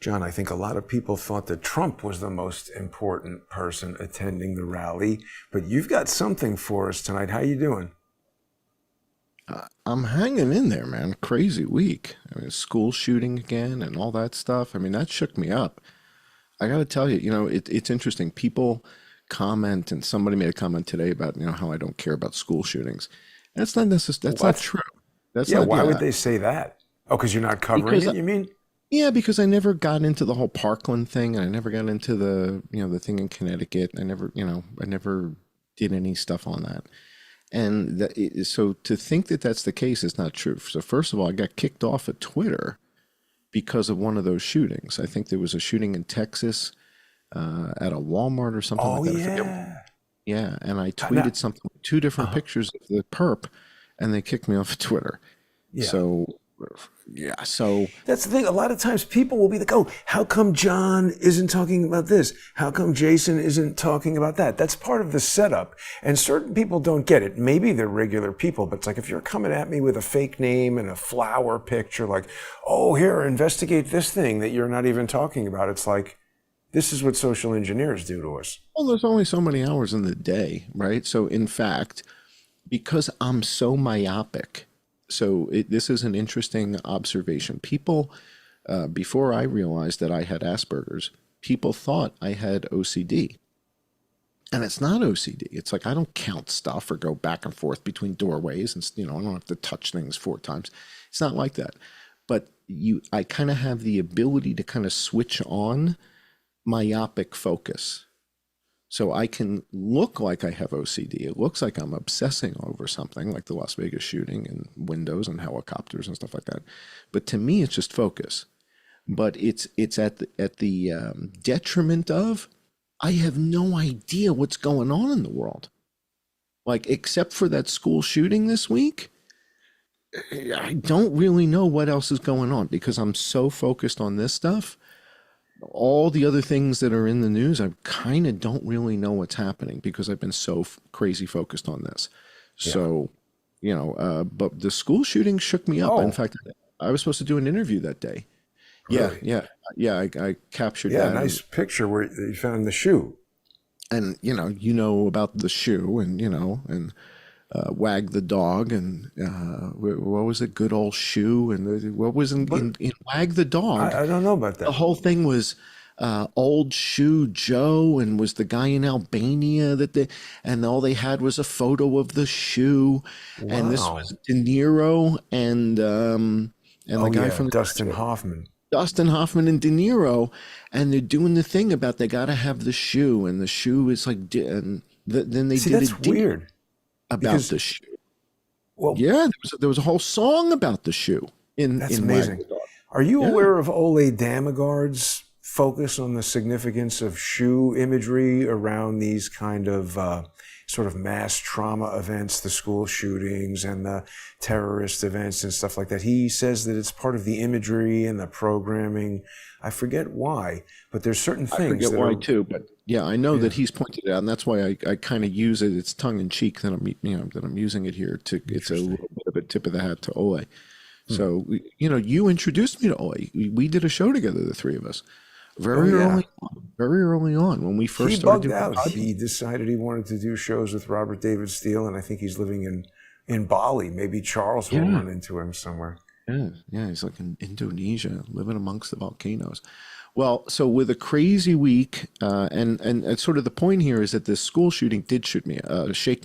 John, I think a lot of people thought that Trump was the most important person attending the rally, but you've got something for us tonight. How you doing? I'm hanging in there, man. Crazy week. I mean, school shooting again and all that stuff. I mean, that shook me up. I got to tell you, it's interesting. People comment, and somebody made a comment today about, how I don't care about school shootings. That's not necessarily, that's not What? true. That's Yeah, not, why would yeah, they say that? Oh, because you're not covering because, it, you mean? yeah, because I never got into the whole Parkland thing, and I never got into the thing in Connecticut. I never did any stuff on that. And so to think that that's the case is not true. So first of all, I got kicked off of Twitter because of one of those shootings. I think there was a shooting in Texas at a Walmart or something like Oh, that. I forget. yeah. Yeah, and I No, tweeted something with two different pictures of the perp, and they kicked me off of Twitter. yeah. So yeah, so That's the thing. A lot of times people will be like, oh, how come John isn't talking about this? How come Jason isn't talking about that? That's part of the setup. And certain people don't get it. Maybe they're regular people, but it's like if you're coming at me with a fake name and a flower picture, like, oh, here, investigate this thing that you're not even talking about. It's like, this is what social engineers do to us. well, there's only so many hours in the day, right? So in fact, because I'm so myopic, this is an interesting observation. People, before I realized that I had Asperger's, people thought I had OCD. And it's not OCD. It's like I don't count stuff or go back and forth between doorways and I don't have to touch things 4 times. It's not like that. But I kind of have the ability to kind of switch on myopic focus. So I can look like I have OCD. It looks like I'm obsessing over something like the Las Vegas shooting and windows and helicopters and stuff like that. But to me, it's just focus. But it's at the detriment of I have no idea what's going on in the world. Like except for that school shooting this week, I don't really know what else is going on because I'm so focused on this stuff. All the other things that are in the news, I kind of don't really know what's happening because I've been so crazy focused on this. Yeah. So, but the school shooting shook me up. In Oh, fact, I was supposed to do an interview that day. Yeah, really? yeah, yeah. I captured Yeah, that, nice picture where you found the shoe. and about the shoe, and wag the dog, and what was it? Good old shoe, and what was But in wag the dog? I don't know about The that. whole thing was old shoe Joe, and was the guy in Albania and all they had was a photo of the shoe, and this Wow. was De Niro and the Oh, guy yeah, from the Dustin Hoffman. Dustin Hoffman and De Niro, and they're doing the thing about they got to have the shoe, and the shoe is like, and then they See, did a that's deal weird about because, the shoe. well, Yeah, there was a whole song about the shoe that's in Wag amazing. the Dog. Are you Yeah. aware of Ole Damagard's focus on the significance of shoe imagery around these kind of sort of mass trauma events, the school shootings and the terrorist events and stuff like that? He says that it's part of the imagery and the programming. I forget why, but there's certain I things forget that why are, too, but yeah, I know that yeah, he's pointed it out, and that's why I kind of use it. It's tongue in cheek that I'm using it here to. It's a interesting. little bit of a tip of the hat to Ole. Hmm. So you introduced me to Ole. We did a show together, the three of us, Oh, yeah. very early on when we He first started bugged doing out. podcasts. He decided he wanted to do shows with Robert David Steele, and I think he's living in Bali. Maybe Charles will Yeah, run into him somewhere. yeah, yeah. He's like in Indonesia, living amongst the volcanoes. Well, so with a crazy week, and sort of the point here is that this school shooting did shake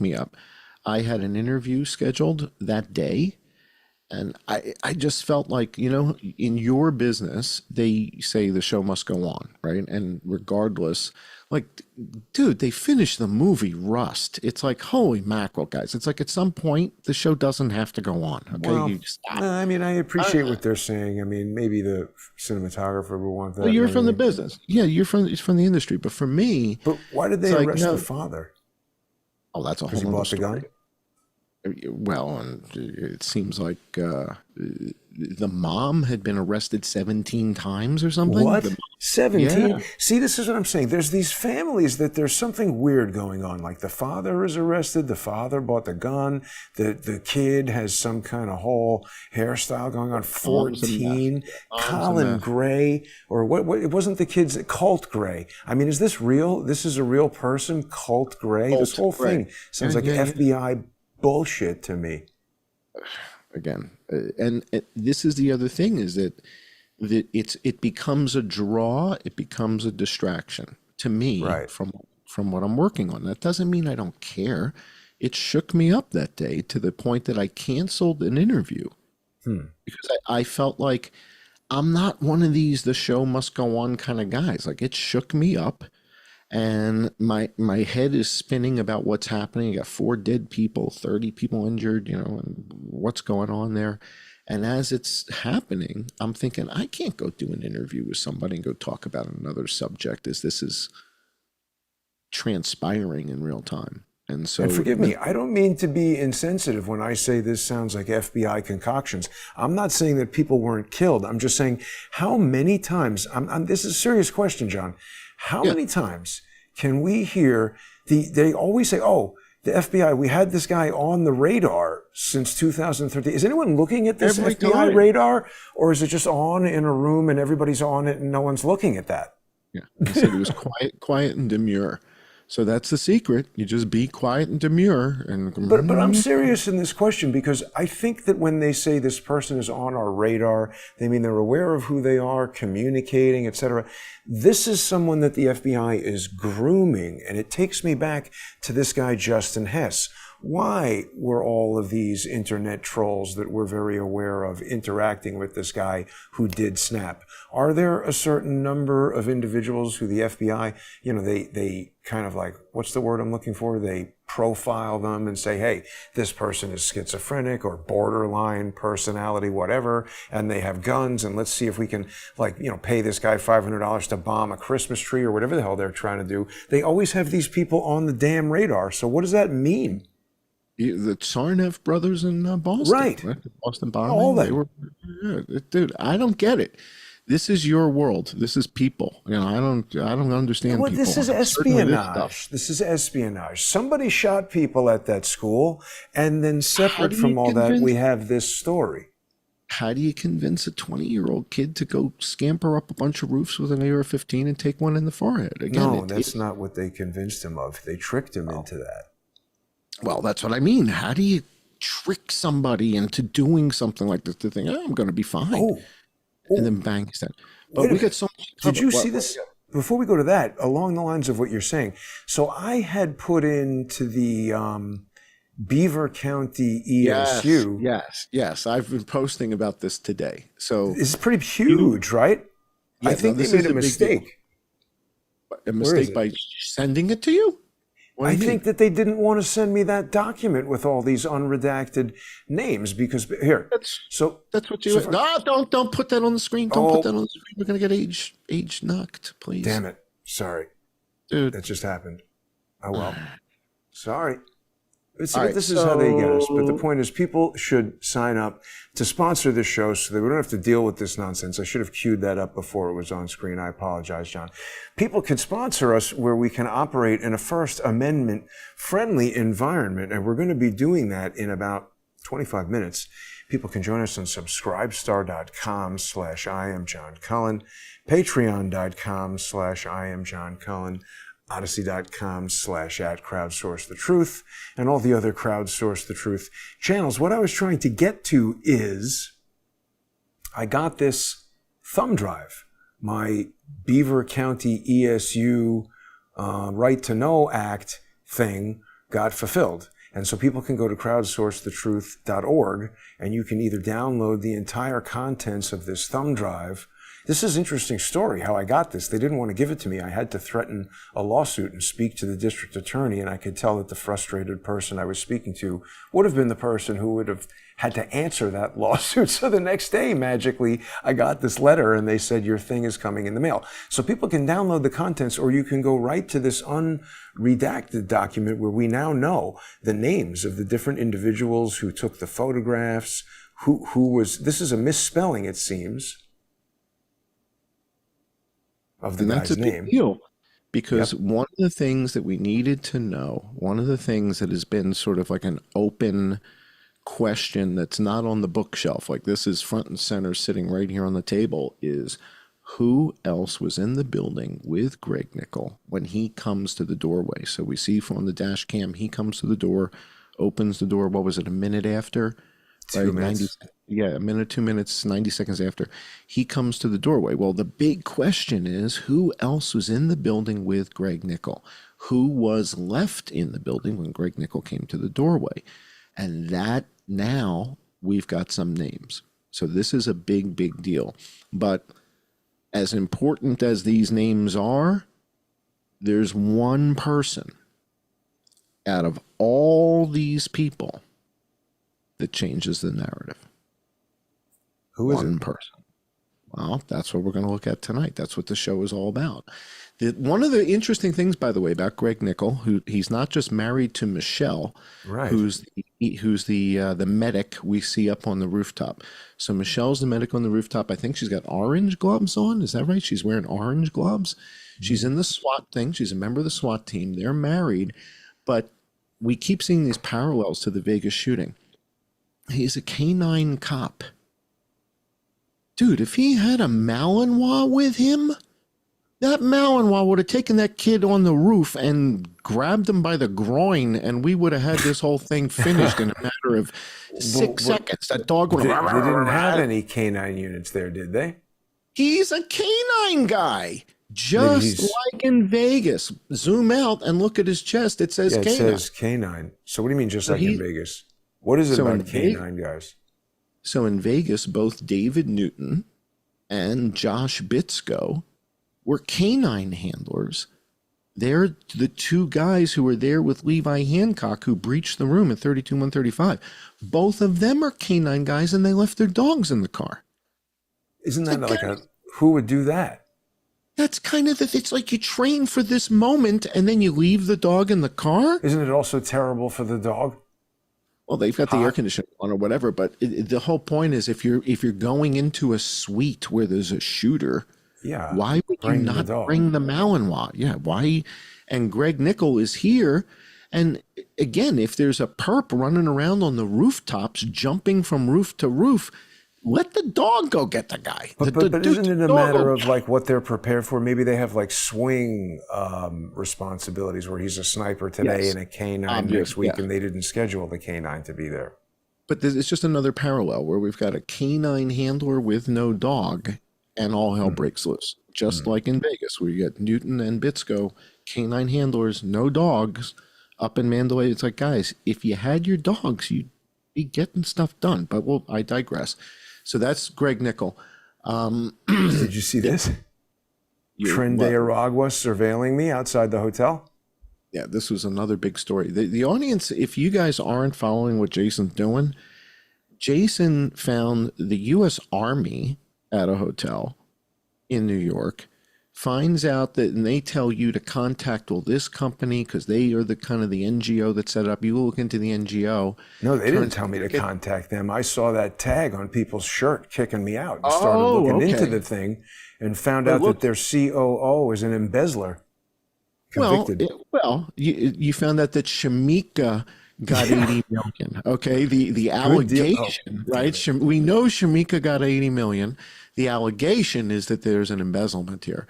me up. I had an interview scheduled that day, and I just felt like, in your business, they say the show must go on, right? And regardless, like, dude, they finished the movie Rust. It's like, holy mackerel, guys. It's like at some point, the show doesn't have to go on, okay? Well, You stop. no, I mean, I appreciate Uh, what they're saying. I mean, maybe the cinematographer will want well, that you're and from the everything. business. Yeah, it's from the industry. But for me, But why did it's they like, arrest the no, father? oh, that's a Because he whole other bought the story. gun? Well, and it seems like the mom had been arrested 17 times or something. What? 17? Yeah. See, this is what I'm saying. There's these families that there's something weird going on. Like the father is arrested, the father bought the gun, the kid has some kind of whole hairstyle going on. 14. Colin Gray, or what? It wasn't the kids, Colt Gray. I mean, is this real? This is a real person, Colt Gray? This whole thing sounds like FBI bullshit to me. Again, and this is the other thing, is that it becomes a draw, it becomes a distraction to me, Right. from what I'm working on. That doesn't mean I don't care. It shook me up that day to the point that I canceled an interview because I felt like I'm not one of these the show must go on kind of guys. Like, it shook me up. And my head is spinning about what's happening. You got 4 dead people, 30 people injured, and what's going on there. And as it's happening, I'm thinking, I can't go do an interview with somebody and go talk about another subject as this is transpiring in real time. And so, and forgive me, I don't mean to be insensitive when I say this sounds like FBI concoctions. I'm not saying that people weren't killed. I'm just saying, how many times, this is a serious question, John. How many times can we hear they always say, oh, the FBI, we had this guy on the radar since 2013. Is anyone looking at this FBI radar, or is it just on in a room and everybody's on it and no one's looking at that? Yeah, I said it was quiet and demure. So that's the secret. You just be quiet and demure. But I'm serious in this question, because I think that when they say this person is on our radar, they mean they're aware of who they are, communicating, etc. This is someone that the FBI is grooming. And it takes me back to this guy, Justin Hess. Why were all of these internet trolls that we're very aware of interacting with this guy who did snap? Are there a certain number of individuals who the FBI, they kind of like, what's the word I'm looking for? They profile them and say, hey, this person is schizophrenic or borderline personality, whatever, and they have guns, and let's see if we can, pay this guy $500 to bomb a Christmas tree or whatever the hell they're trying to do. They always have these people on the damn radar. So what does that mean? The Tsarnaev brothers in Boston, right? The Boston bombing. All that. They were, dude, I don't get it. This is your world. This is people. I don't understand people. This is espionage. This is espionage. Somebody shot people at that school, and then separate from all that, we have this story. How do you convince a 20-year-old kid to go scamper up a bunch of roofs with an AR-15 and take one in the forehead? Again, that's not what they convinced him of. They tricked him into that. Well, that's what I mean. How do you trick somebody into doing something like this to think, I'm going to be fine? And then bang, he's dead. But we got so much. Did you see this? Before we go to that, along the lines of what you're saying, so I had put into the Beaver County ESU. Yes. I've been posting about this today. So it's pretty huge, right? I think they made a mistake. A mistake by sending it to you? I think that they didn't want to send me that document with all these unredacted names, because that's what you. No, don't put that on the screen. Don't put that on the screen. We're gonna get age knocked, please. Damn it! Sorry, dude. That just happened. Oh well. Sorry. This is how they get us. But the point is, people should sign up to sponsor this show so that we don't have to deal with this nonsense. I should have queued that up before it was on screen. I apologize, John. People can sponsor us where we can operate in a First Amendment friendly environment. And we're going to be doing that in about 25 minutes. People can join us on subscribestar.com/IamJohnCullen, patreon.com/IamJohnCullen, odyssey.com/@crowdsourcethetruth, and all the other Crowdsource the Truth channels. What I was trying to get to is I got this thumb drive. My Beaver County ESU Right to Know Act thing got fulfilled. And so people can go to crowdsourcethetruth.org, and you can either download the entire contents of this thumb drive. This is an interesting story, how I got this. They didn't want to give it to me. I had to threaten a lawsuit and speak to the district attorney, and I could tell that the frustrated person I was speaking to would have been the person who would have had to answer that lawsuit. So the next day, magically, I got this letter, and they said, your thing is coming in the mail. So people can download the contents, or you can go right to this unredacted document where we now know the names of the different individuals who took the photographs, who was, this is a misspelling, it seems, of the And that's guy's a big name. deal because one of the things that we needed to know, one of the things that has been sort of like an open question that's not on the bookshelf, like this is front and center sitting right here on the table, is who else was in the building with Greg Nickel when he comes to the doorway? So we see from the dash cam, he comes to the door, opens the door. What was it, a minute after? 2 Right, 90, minutes. yeah, a minute, 2 minutes, 90 seconds after he comes to the doorway. Well, the big question is who else was in the building with Greg Nickel? Who was left in the building when Greg Nickel came to the doorway? And that now we've got some names. So this is a big, big deal. But as important as these names are, there's one person out of all these people that changes the narrative. Who is One it? person. Well, that's what we're going to look at tonight. That's what the show is all about. One of the interesting things, by the way, about Greg Nickel, who he's not just married to Michelle, Right. who's the medic we see up on the rooftop. So Michelle's the medic on the rooftop. I think she's got orange gloves on. Is that right? She's wearing orange gloves. She's in the SWAT thing. She's a member of the SWAT team. They're married, but we keep seeing these parallels to the Vegas shooting. He's a canine cop. Dude, if he had a Malinois with him, that Malinois would have taken that kid on the roof and grabbed him by the groin, and we would have had this whole thing finished in a matter of 6 seconds. That dog would They have... didn't have any canine units there, did they? He's a canine guy, Maybe just he's- like in Vegas. Zoom out and look at his chest. It says Yeah, it canine. says canine. So what do you mean just like in Vegas? What is it So in about canine guys? So in Vegas, both David Newton and Josh Bitsko were canine handlers. They're the two guys who were there with Levi Hancock who breached the room at 32-135. Both of them are canine guys, and they left their dogs in the car. Isn't that like who would do that? That's kind of it's like you train for this moment, and then you leave the dog in the car. Isn't it also terrible for the dog? Well, they've got the air conditioning on or whatever, but the whole point is if you're going into a suite where there's a shooter, Yeah. why would you not bring the Malinois? Yeah, why? And Greg Nickel is here. And again, if there's a perp running around on the rooftops, jumping from roof to roof, let the dog go get the guy. But isn't it a matter of like what they're prepared for? Maybe they have like swing responsibilities where he's a sniper today and a canine next week, and they didn't schedule the canine to be there. But it's just another parallel where we've got a canine handler with no dog, and all hell breaks loose. Just like in Vegas, where you got Newton and Bitsko, canine handlers, no dogs, up in Mandalay. It's like, guys, if you had your dogs, you'd be getting stuff done. But I digress. So that's Greg Nickel. Did you see this? Tren de Aragua surveilling me outside the hotel. Yeah, this was another big story. The audience, if you guys aren't following what Jason's doing, Jason found the U.S. Army at a hotel in New York, finds out that, and they tell you to contact this company because they are the kind of the NGO that set it up. You look into the NGO. No, they didn't tell me to contact them. I saw that tag on people's shirt kicking me out and started looking into the thing and found out that their COO is an embezzler. Convicted. Well, you found out that Shamika got 80 million. Okay, the allegation, right? We know Shamika got 80 million. The allegation is that there's an embezzlement here,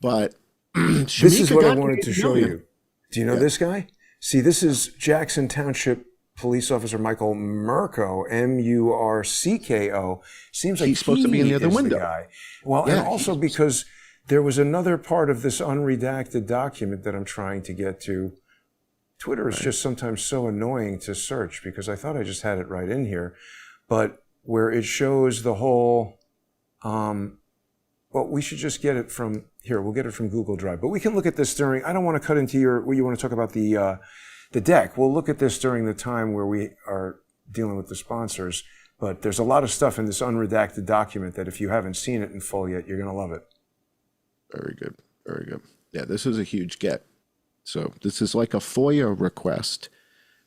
but this is what I wanted to show you. Do you know this guy? See, this is Jackson Township Police Officer Michael Murko, Murcko. Seems like he's supposed to be in the other window. Guy. Well, and also because there was another part of this unredacted document that I'm trying to get to. Twitter is just sometimes so annoying to search because I thought I just had it right in here, but where it shows the whole, well, we should just get it from here. We'll get it from Google Drive, but we can look at this during, I don't want to cut into what you want to talk about the deck. We'll look at this during the time where we are dealing with the sponsors, but there's a lot of stuff in this unredacted document that if you haven't seen it in full yet, you're going to love it. Very good. Very good. Yeah, this is a huge get. So this is like a FOIA request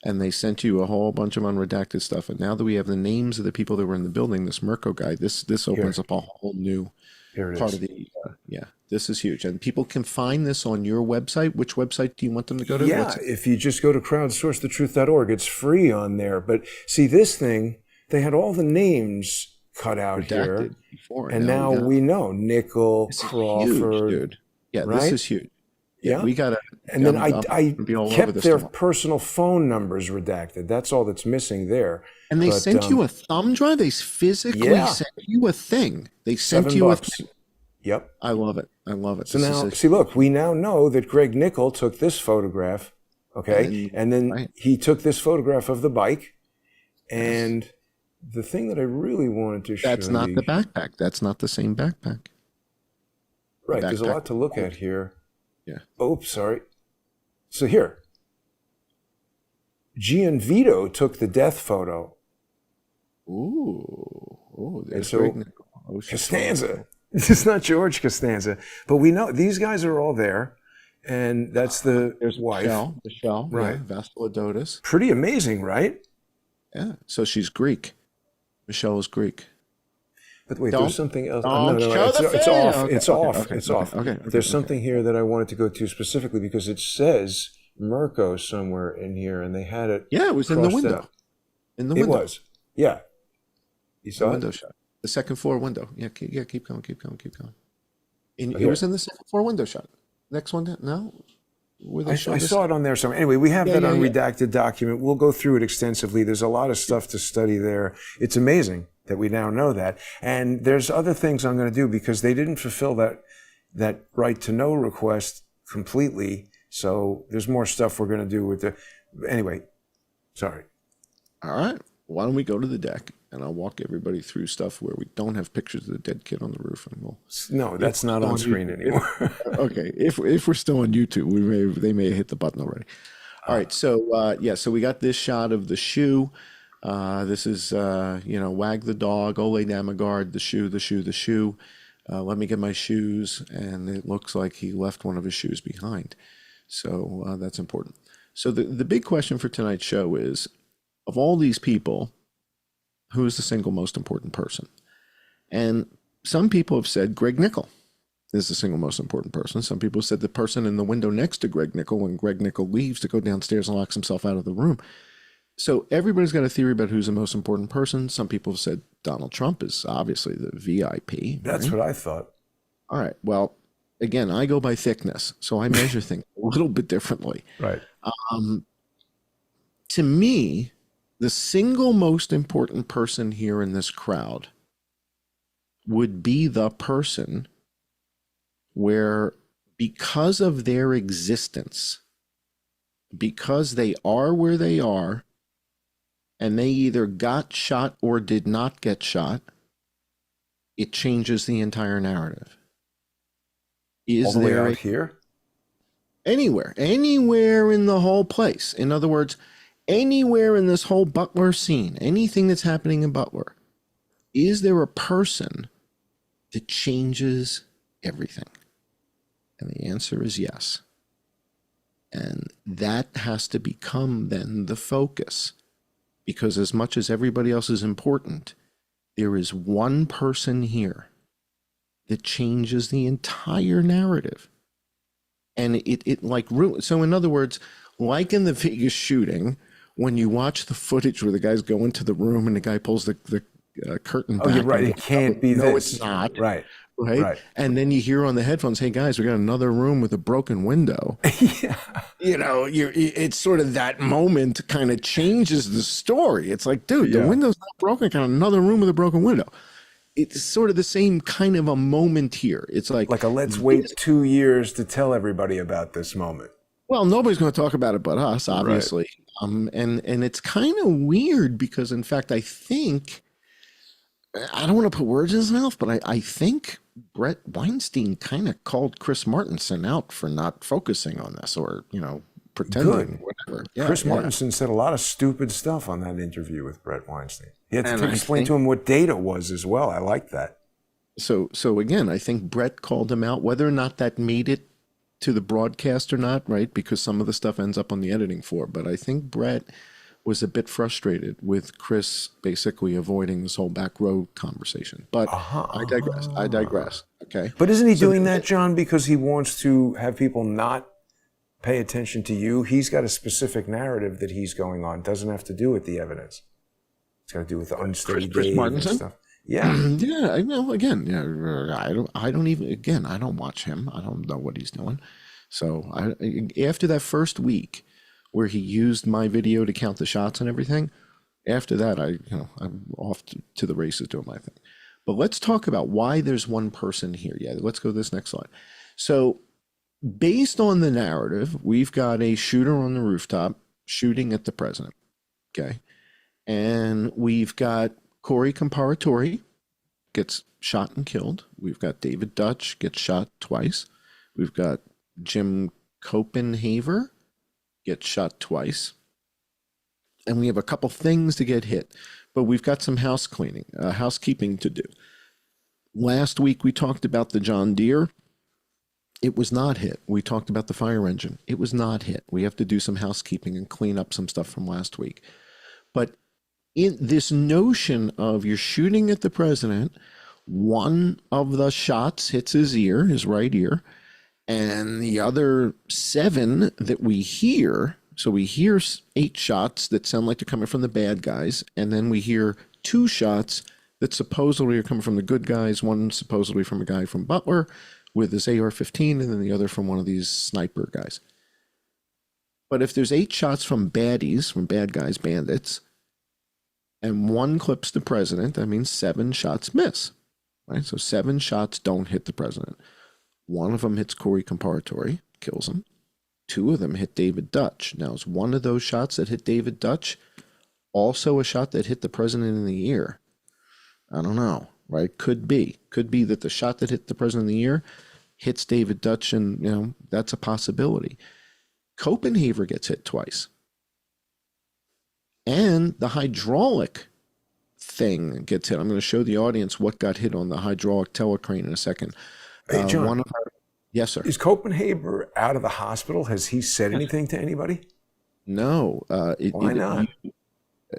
and they sent you a whole bunch of unredacted stuff. And now that we have the names of the people that were in the building, this Mirko guy, this opens up a whole new Here it part is. of the yeah. This is huge, and people can find this on your website. Which website do you want them to go to? Yeah, if you just go to crowdsourcethetruth.org, it's free on there. But see, this thing, they had all the names cut out here, before, and now we know Nickel, Crawford, huge, dude. Yeah, right? this is huge. Yeah, we gotta. And then I kept their personal phone numbers redacted. That's all that's missing there. And they sent you a thumb drive. They physically sent you a thing. They sent you a thing. Yep. I love it. I love it. So now, see, look, we now know that Greg Nickel took this photograph, okay? And then he took this photograph of the bike. And the thing that I really wanted to show you... That's not the backpack. That's not the same backpack. Right, there's a lot to look at here. Yeah. Oops, sorry. So here. Gianvito took the death photo. Ooh, there's Greg Nickel. Costanza. It's not George Costanza, but we know these guys are all there, and that's there's wife. Michelle, right? Vassilidotis. Pretty amazing, right? Yeah. So she's Greek. Michelle is Greek. But wait, there's something else. No, it's off. It's off. It's off. Okay. There's something here that I wanted to go to specifically because it says Mirko somewhere in here, and they had it. Yeah, it was in the window. Out. In the window. It was. Yeah. You saw window shot. The second floor window. Yeah, keep going. It was in the second floor window shot. Next one down. No? I saw it on there somewhere. Anyway, we have that unredacted document. We'll go through it extensively. There's a lot of stuff to study there. It's amazing that we now know that. And there's other things I'm going to do because they didn't fulfill that right to know request completely. So there's more stuff we're going to do with the... Anyway, sorry. All right. Why don't we go to the deck? And I'll walk everybody through stuff where we don't have pictures of the dead kid on the roof, and we'll. No, that's not on screen anymore. Okay, if we're still on YouTube, they may have hit the button already. All right, so so we got this shot of the shoe. This is wag the dog, ole damagard, the shoe. Let me get my shoes, and it looks like he left one of his shoes behind. So that's important. So the big question for tonight's show is, of all these people, who is the single most important person? And some people have said Greg Nickel is the single most important person. Some people have said the person in the window next to Greg Nickel when Greg Nickel leaves to go downstairs and locks himself out of the room. So everybody's got a theory about who's the most important person. Some people have said Donald Trump is obviously the VIP. That's what I thought. All right. Well, again, I go by thickness, so I measure things a little bit differently. Right. To me, the single most important person here in this crowd would be the person where, because of their existence, because they are where they are, and they either got shot or did not get shot, it changes the entire narrative. Is there out here? Anywhere in the whole place. In other words, anywhere in this whole Butler scene, anything that's happening in Butler, is there a person that changes everything? And the answer is yes. And that has to become then the focus, because as much as everybody else is important, there is one person here that changes the entire narrative. And it like, so in other words, like in the Vegas shooting, when you watch the footage where the guy's going to the room and the guy pulls the curtain back. Oh, you're right. It can't be this. No, it's not. Right. Right. And then you hear on the headphones, "Hey guys, we got another room with a broken window." Yeah. It's sort of that moment kind of changes the story. It's like, dude, the window's not broken. Got another room with a broken window. It's sort of the same kind of a moment here. It's like a let's wait 2 years to tell everybody about this moment. Well, nobody's going to talk about it but us, obviously. Right. And it's kind of weird because, in fact, I think, I don't want to put words in his mouth, but I think Brett Weinstein kind of called Chris Martenson out for not focusing on this, or, pretending, whatever. Yeah, Chris Martenson said a lot of stupid stuff on that interview with Brett Weinstein. He had to explain to him what data was as well. I like that. So again, I think Brett called him out, whether or not that made it to the broadcast or not, right? Because some of the stuff ends up on the editing floor. But I think Brett was a bit frustrated with Chris basically avoiding this whole back row conversation. But I digress. I digress. Okay. But isn't he doing that, John, because he wants to have people not pay attention to you? He's got a specific narrative that he's going on. It doesn't have to do with the evidence. It's got to do with the unsteady Dave and stuff. Yeah. Yeah. I know. Again, I don't even. Again, I don't watch him. I don't know what he's doing. So after that first week, where he used my video to count the shots and everything, after that, I'm off to the races doing my thing. But let's talk about why there's one person here. Yeah, let's go to this next slide. So based on the narrative, we've got a shooter on the rooftop shooting at the president. Okay. And we've got Corey Comparatori gets shot and killed. We've got David Dutch gets shot twice. We've got Jim Copenhaver gets shot twice. And we have a couple things to get hit, but we've got some housekeeping to do. Last week we talked about the John Deere. It was not hit. We talked about the fire engine. It was not hit. We have to do some housekeeping and clean up some stuff from last week. But in this notion of you're shooting at the president, one of the shots hits his ear, his right ear, and the other 7 that we hear, so we hear 8 shots that sound like they're coming from the bad guys, and then we hear 2 shots that supposedly are coming from the good guys, one supposedly from a guy from Butler with his AR-15, and then the other from one of these sniper guys. But if there's 8 shots from baddies, from bad guys, bandits, and 1 clips the president, that means 7 shots miss, right? So 7 shots don't hit the president. 1 of them hits Corey Comparatori, kills him. 2 of them hit David Dutch. Now, is one of those shots that hit David Dutch also a shot that hit the president in the ear? I don't know, right? Could be. Could be that the shot that hit the president in the ear hits David Dutch, and, that's a possibility. Copenhaver gets hit twice. And the hydraulic thing gets hit. I'm going to show the audience what got hit on the hydraulic telecrane in a second. Hey, John, yes, sir. Is Copenhaver out of the hospital? Has he said anything to anybody? No. Why not?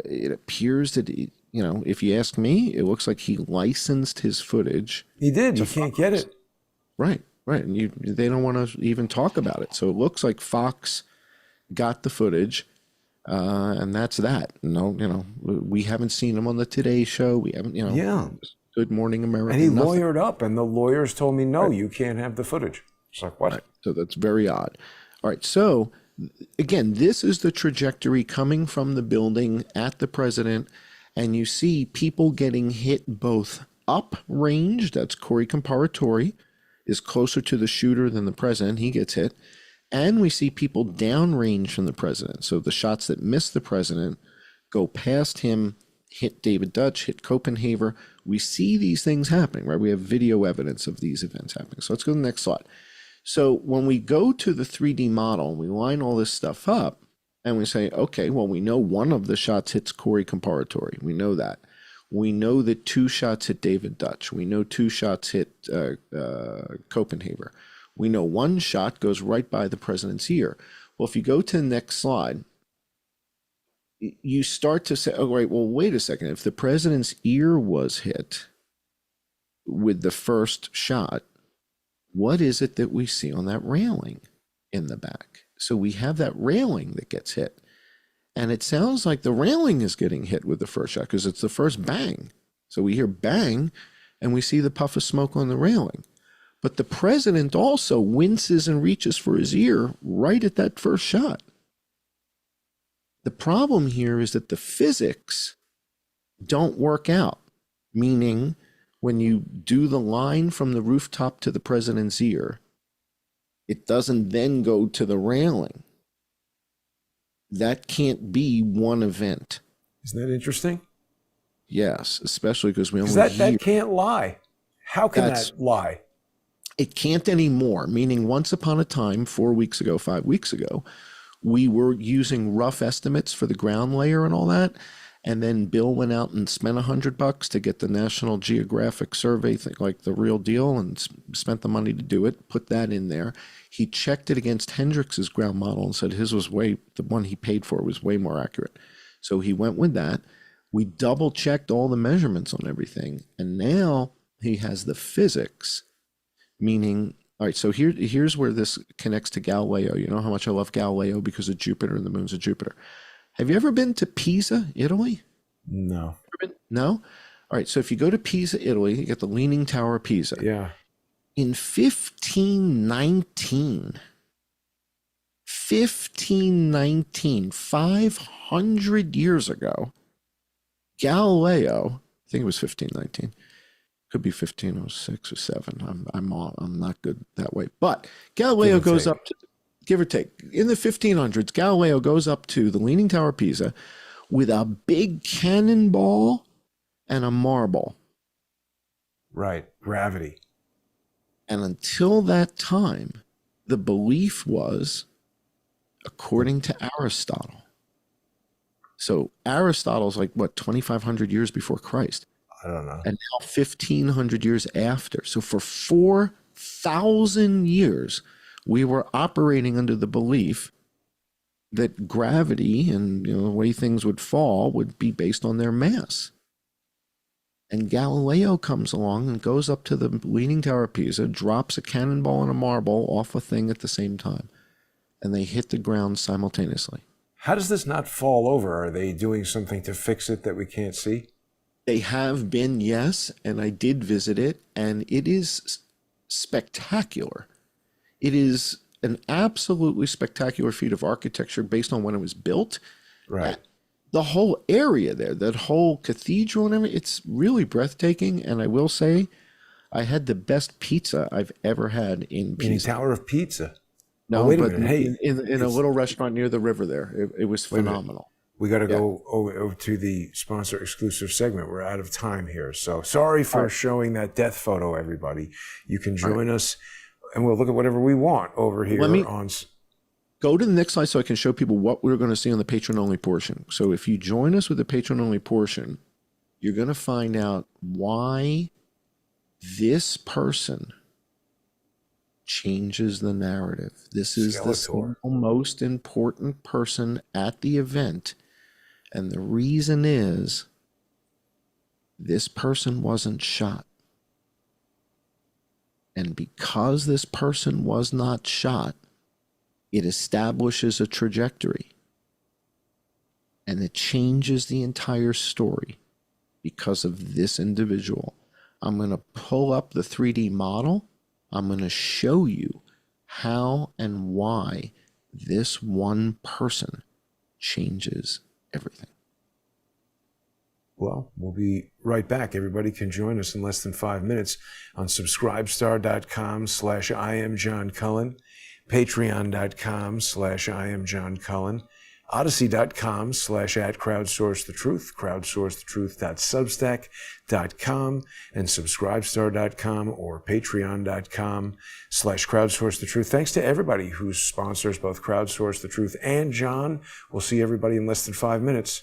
It appears that, if you ask me, it looks like he licensed his footage. He did. You can't get it. Right. And they don't want to even talk about it. So it looks like Fox got the footage, and that's that. No, we haven't seen him on the Today Show. We haven't, Yeah. Good Morning America. And he lawyered up, and the lawyers told me, no, you can't have the footage. It's like, what? Right. So that's very odd. All right. So again, this is the trajectory coming from the building at the president, and you see people getting hit both up range. That's Corey Comparatori is closer to the shooter than the president. He gets hit. And we see people down range from the president. So the shots that miss the president go past him, hit David Dutch, hit Copenhaver. We see these things happening, right? We have video evidence of these events happening. So let's go to the next slide. So when we go to the 3D model, we line all this stuff up and we say, okay, well, we know one of the shots hits Corey Comparatori. We know that. We know that 2 shots hit David Dutch. We know 2 shots hit Copenhaver. We know 1 shot goes right by the president's ear. Well, if you go to the next slide, you start to say, oh, right, well, wait a second. If the president's ear was hit with the first shot, what is it that we see on that railing in the back? So we have that railing that gets hit. And it sounds like the railing is getting hit with the first shot because it's the first bang. So we hear bang, and we see the puff of smoke on the railing. But the president also winces and reaches for his ear right at that first shot. The problem here is that the physics don't work out, meaning when you do the line from the rooftop to the president's ear, it doesn't then go to the railing. That can't be one event. Isn't that interesting? Yes, especially because we only that can't lie. How can that lie? It can't anymore, meaning once upon a time, 4 weeks ago, 5 weeks ago, we were using rough estimates for the ground layer and all that. And then Bill went out and spent $100 to get the National Geographic survey thing, like the real deal, and spent the money to do it, put that in there. He checked it against Hendrix's ground model and said his was the one he paid for was way more accurate. So he went with that. We double checked all the measurements on everything. And now he has the physics, meaning, all right, so here's where this connects to Galileo. You know how much I love Galileo because of Jupiter and the moons of Jupiter. Have you ever been to Pisa, Italy? No. No? All right, so if you go to Pisa, Italy, you get the Leaning Tower of Pisa. Yeah. In 1519, 500 years ago, Galileo, I think it was 1519, could be 1506 or 7. I'm not good that way. But Galileo goes up to, give or take, in the 1500s, Galileo goes up to the Leaning Tower of Pisa with a big cannonball and a marble. Right. Gravity. And until that time, the belief was, according to Aristotle. So Aristotle's like, what, 2,500 years before Christ? I don't know. And now 1,500 years after. So for 4,000 years, we were operating under the belief that gravity and the way things would fall would be based on their mass. And Galileo comes along and goes up to the Leaning Tower of Pisa, drops a cannonball and a marble off a thing at the same time, and they hit the ground simultaneously. How does this not fall over? Are they doing something to fix it that we can't see? They have been, yes, and I did visit it, and it is spectacular. It is an absolutely spectacular feat of architecture based on when it was built. Right. The whole area there, that whole cathedral and everything, it's really breathtaking. And I will say, I had the best pizza I've ever had in Pisa. Leaning Tower of Pizza. No, wait a but minute. Hey, in a little restaurant near the river there. It was phenomenal. We got to go over to the sponsor exclusive segment. We're out of time here. So sorry for showing that death photo, everybody. You can join us and we'll look at whatever we want over here on... Go to the next slide so I can show people what we're going to see on the patron-only portion. So if you join us with the patron-only portion, you're going to find out why this person changes the narrative. This is the single most important person at the event. And the reason is this person wasn't shot. And because this person was not shot, it establishes a trajectory. And it changes the entire story because of this individual. I'm going to pull up the 3D model. I'm going to show you how and why this one person changes everything. Well, we'll be right back. Everybody can join us in less than 5 minutes on subscribestar.com/IamJohnCullen, patreon.com/IamJohnCullen, odyssey.com/@crowdsourcethetruth, crowdsourcethetruth.substack.com, and subscribestar.com or patreon.com/crowdsourcethetruth. Thanks to everybody who sponsors both Crowdsource the Truth and John. We'll see everybody in less than 5 minutes.